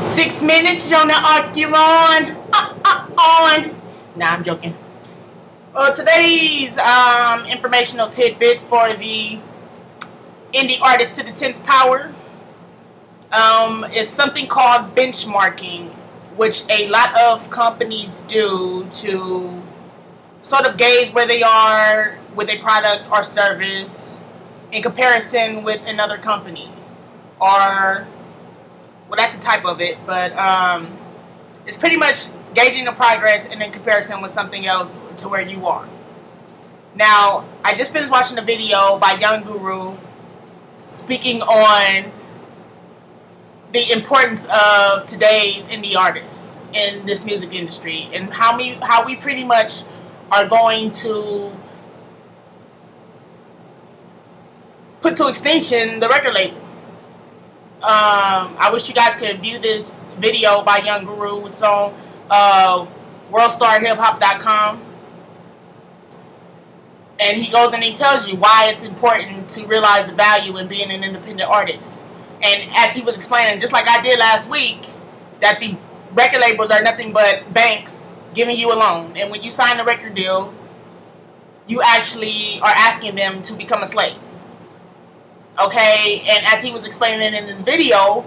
6 minutes on the arc you're on. Nah, I'm joking. Well, today's informational tidbit for the indie artist to the 10th power is something called benchmarking, which a lot of companies do to sort of gauge where they are with a product or service in comparison with another company. Or, well, that's the type of it, but it's pretty much gauging the progress and in comparison with something else to where you are. Now, I just finished watching a video by Young Guru speaking on the importance of today's indie artists in this music industry and how we pretty much are going to put to extinction the record label. I wish you guys could view this video by Young Guru. It's on worldstarhiphop.com. And he goes and he tells you why it's important to realize the value in being an independent artist. And as he was explaining, just like I did last week, that the record labels are nothing but banks giving you a loan. And when you sign a record deal, you actually are asking them to become a slave. Okay, and as he was explaining it in this video,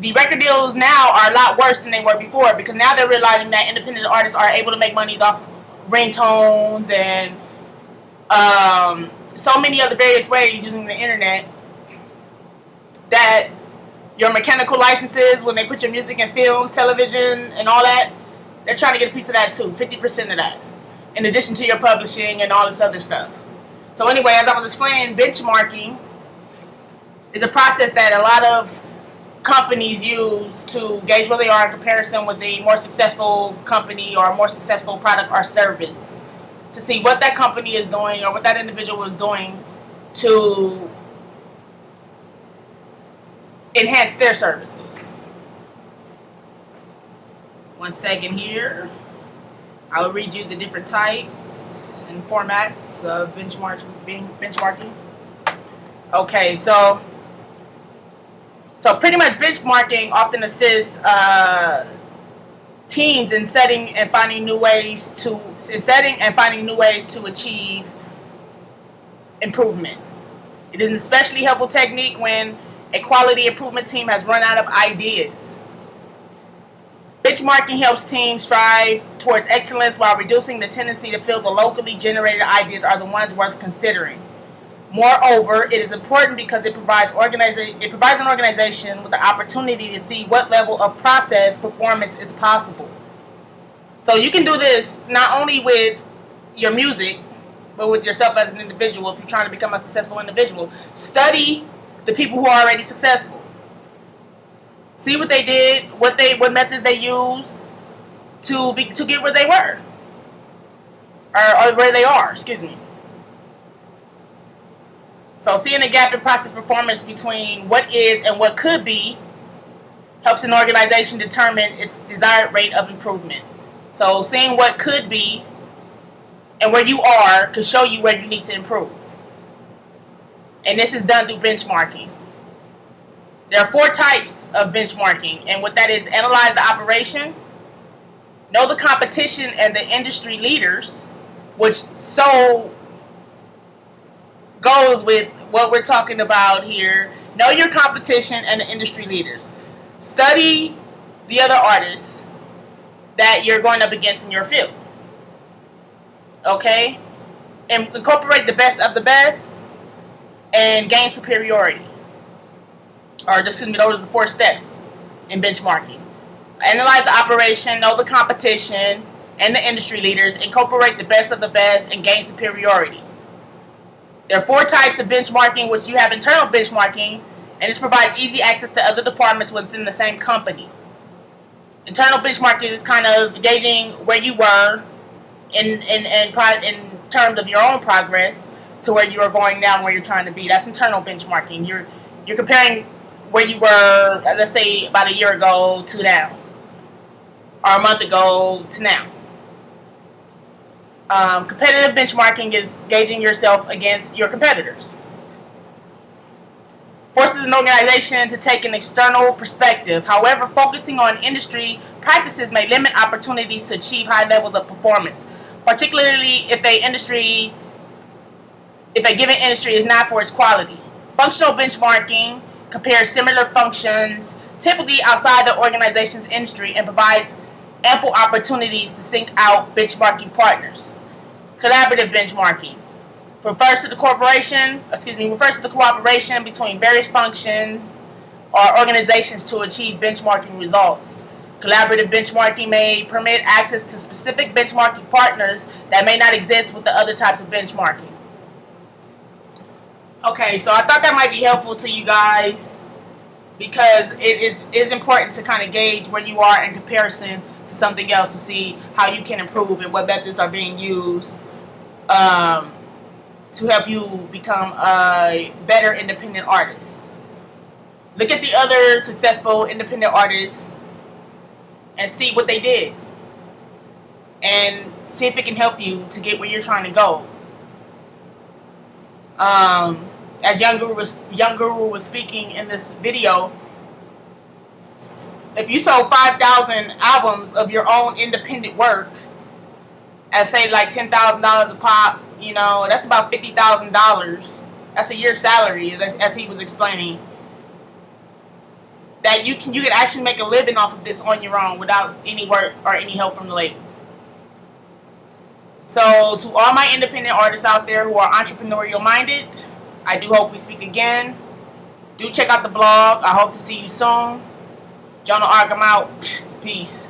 the record deals now are a lot worse than they were before, because now they're realizing that independent artists are able to make monies off ringtones and so many other various ways using the internet, that your mechanical licenses, when they put your music in films, television, and all that, they're trying to get a piece of that too, 50% of that, in addition to your publishing and all this other stuff. So anyway, as I was explaining, benchmarking is a process that a lot of companies use to gauge where they are in comparison with a more successful company or a more successful product or service, to see what that company is doing or what that individual is doing to enhance their services. One second here. I will read you the different types and formats of benchmarking. Okay, so pretty much benchmarking often assists teams in setting and finding new ways to achieve improvement. It is an especially helpful technique when a quality improvement team has run out of ideas. Benchmarking helps teams strive towards excellence while reducing the tendency to feel the locally generated ideas are the ones worth considering. Moreover, it is important because it provides an organization with the opportunity to see what level of process performance is possible. So you can do this not only with your music, but with yourself as an individual. If you're trying to become a successful individual, study the people who are already successful. See what they did, what methods they used to get where they were, or where they are. Excuse me. So seeing a gap in process performance between what is and what could be helps an organization determine its desired rate of improvement. So seeing what could be and where you are can show you where you need to improve. And this is done through benchmarking. There are 4 types of benchmarking, and what that is: analyze the operation, know the competition and the industry leaders, which so goes with what we're talking about here. Know your competition and the industry leaders. Study the other artists that you're going up against in your field. Okay? And incorporate the best of the best and gain superiority. Or those are the 4 steps in benchmarking. Analyze the operation, know the competition and the industry leaders, incorporate the best of the best, and gain superiority. There are 4 types of benchmarking, which you have internal benchmarking, and this provides easy access to other departments within the same company. Internal benchmarking is kind of gauging where you were in terms of your own progress to where you are going now and where you're trying to be. That's internal benchmarking. You're comparing where you were, let's say, about a year ago to now, or a month ago to now. Competitive benchmarking is gauging yourself against your competitors. Forces an organization to take an external perspective. However, focusing on industry practices may limit opportunities to achieve high levels of performance, particularly if a given industry is not for its quality. Functional benchmarking compares similar functions, typically outside the organization's industry, and provides ample opportunities to seek out benchmarking partners. Collaborative benchmarking refers to the cooperation between various functions or organizations to achieve benchmarking results. Collaborative benchmarking may permit access to specific benchmarking partners that may not exist with the other types of benchmarking. Okay, so I thought that might be helpful to you guys because it is important to kind of gauge where you are in comparison to something else to see how you can improve and what methods are being used to help you become a better independent artist. Look at the other successful independent artists and see what they did. And see if it can help you to get where you're trying to go. As Young Guru was speaking in this video, if you sold 5,000 albums of your own independent work at say like $10,000 a pop, you know, that's about $50,000. That's a year's salary, as he was explaining. That you can actually make a living off of this on your own without any work or any help from the label. So to all my independent artists out there who are entrepreneurial minded, I do hope we speak again. Do check out the blog. I hope to see you soon. Jonah Arkham out. Peace.